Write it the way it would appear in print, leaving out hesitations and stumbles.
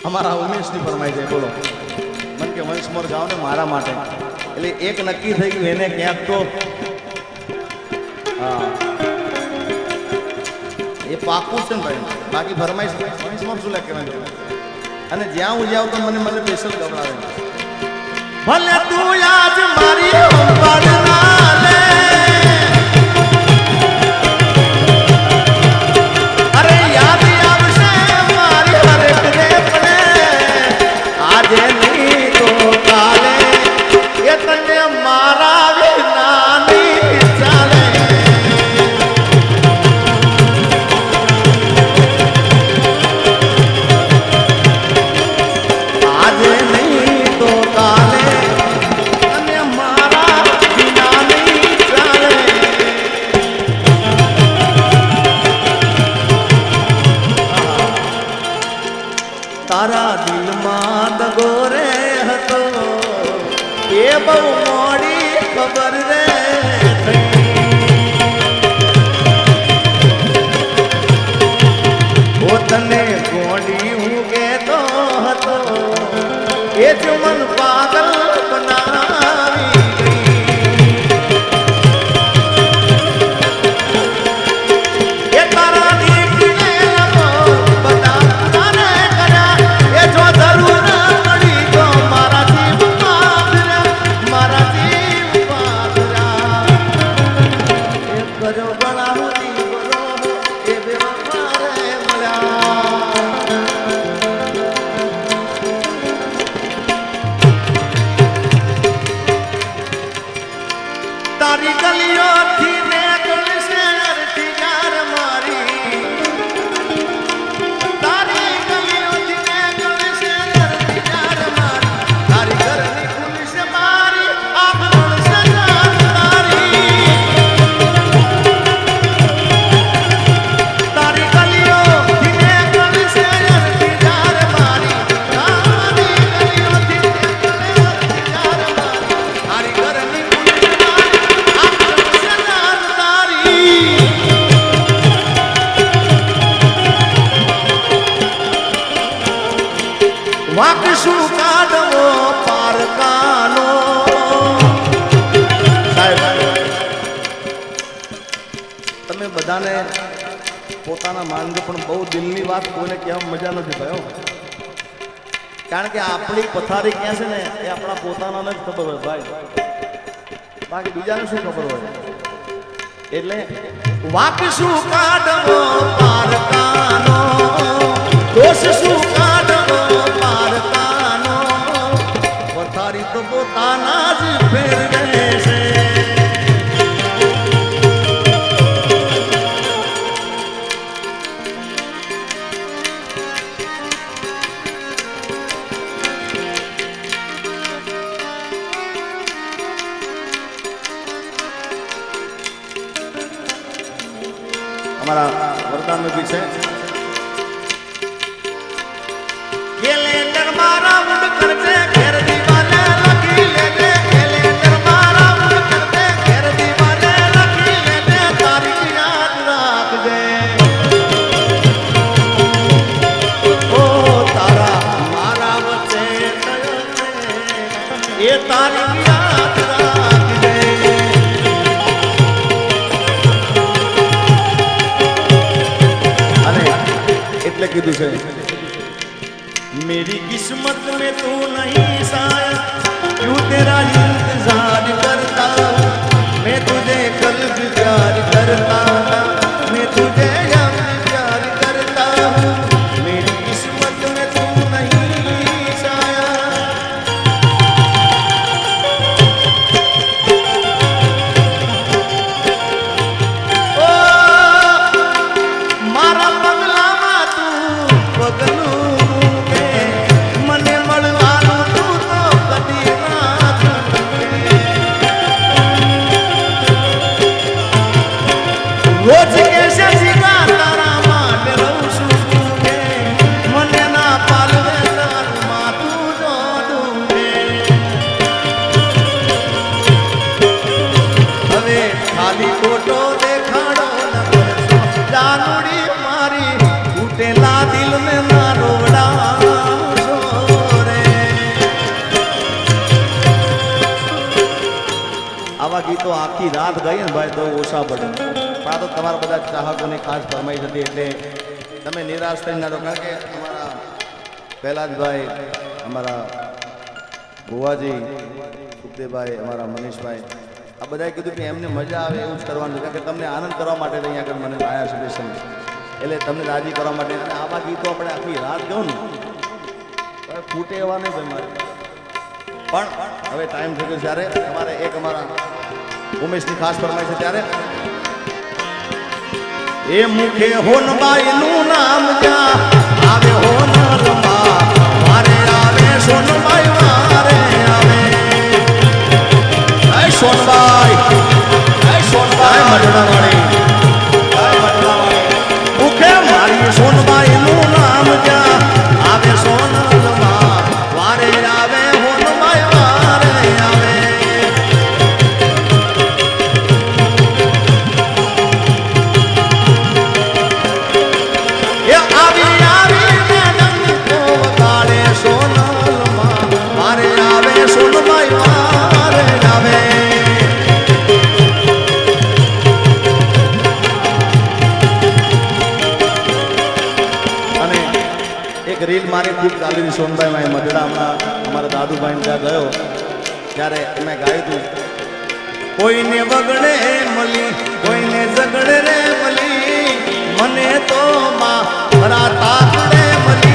અમારા ઉમેશની ફરમાઈ જાય બોલો મન કે વંશ મોર ગાવ ને મારા માટે એટલે એક નક્કી થઈ ગયું એને ક્યાંક તો હા એ પાકું છે ને ભાઈ બાકી ફરમાઈશ વંશ મોર શું લાગે અને જ્યાં હું જાઉં તો મને સ્પેશિયલ ગવડાવે ભલે તું આજ મારી પડના લે અરે યાદ આવશે મારી હરેક રે પડે આજે નહીં તો કાલે એ તને મારા વિના નહીં ચાલે આજે નહીં તો કાલે તને મારા વિના નહીં ચાલે તારા દિલમાં દગો રે હતો એ બહુ મોડી ખબર રે ઓ તને ગોડી હું કહેતો હતો એ જ મન પાગલ બનાવી ગઈ એ તારા દીકરીને લગો બધા તારે કર્યા એ જો જરૂર પડી તો મારા જીવ પાદરા એ કર્યો બનાવતી બરોબર એ બેવફા રે મળ્યા તારી ગલીઓથી ને ગળશે અરથી યાર મારી તારી ગલીઓથી ને ગળશે અરથી યાર મારી તારી ઘરની ખુલશે મારી આભરણ છે જાન તારી તારી ગલીઓથી ને ગળશે અરથી યાર મારી તારી ગલીઓથી ને ગળશે અરથી યાર મારી તારી ઘરની ખુલશે મારી આભરણ છે જાન તારી વાક શું કાઢવો પારકાનો સાહેબ તમે બધાને પોતાના માનજો પણ બહુ દિલની વાત કોઈને કહેવા મજા નથી થયો કારણ કે આપણી પથારી ક્યાં છે ને એ આપણા પોતાનાને જ ખબર હોય ભાઈ બાકી બીજાને શું ખબર હોય એટલે વાક શું કાઢવો પારકાનો દોષ શું કાઢવો પારકાનો પથારી તો પોતાના જ ફેરવે છે हमारा वरदान में भी है कैलेंडर मारा उड़ करते घेर दीवाने लगी लेते कैलेंडर मारा उड़ करते घेर दीवाने लगी लेते तारीख याद रख दे ओ तारा मारा वचे ये तारीख याद रख दे એટલે કીધું છે मेरी किस्मत में तू नहीं साया क्यों तेरा इंतजार करता मैं तुझे कल भी प्यार करता मैं तुझे अब प्यार करता मेरी किस्मत में तू नहीं साया ओ मारा पगलाમાં તું પગલું ગીતો આખી રાત ગાઈએ ને ભાઈ તો ઓછા પડે પણ આ તો તમારા બધા ચાહકોની ખાસ ફરમાઈ હતી એટલે તમે નિરાશ થઈ ના રહો કારણ કે અમારા પહેલાજભાઈ અમારા ભુવાજી સુખદેવભાઈ અમારા મનીષભાઈ આ બધાએ કીધું કે એમને મજા આવે એવું જ કરવાનું કારણ કે તમને આનંદ કરવા માટે અહીંયા આગળ મને લાયા સ્પેશિયલ એટલે તમને રાજી કરવા માટે અને આવા ગીતો આપણે આખી રાત ગયું ને ફૂટે એવા નહીં ભાઈ મારે પણ હવે ટાઈમ થઈ ગયો ત્યારે તમારે એક અમારા ઉમેશની ખાસ ફરમાય છે ત્યારે એ મુખે હોનબાઈનું નામ જ્યાં આવે હોનલમાં મારે આવે સોનબાઈ મારે આવે એ સોનબાઈ મઢડાવાળી મુખે મારી સોનબાઈનું નામ જ્યાં આવે સોનલમાં વારે આવે હોનબાઈ વારે આવે એ આવી આવી મેડમ તો વગાડે સોનલમાં વારે આવે સોનબાઈ વારે આવે રીલ મારી ખૂબ ચાલી સોનભાઈ માં મઢડામાં અમારા દાદુભાઈ ત્યાં ગયો ત્યારે મેં ગાયું હતું કોઈને વગડે મળી કોઈને ઝગડે રે મળી મને તો માં તાકડે મળી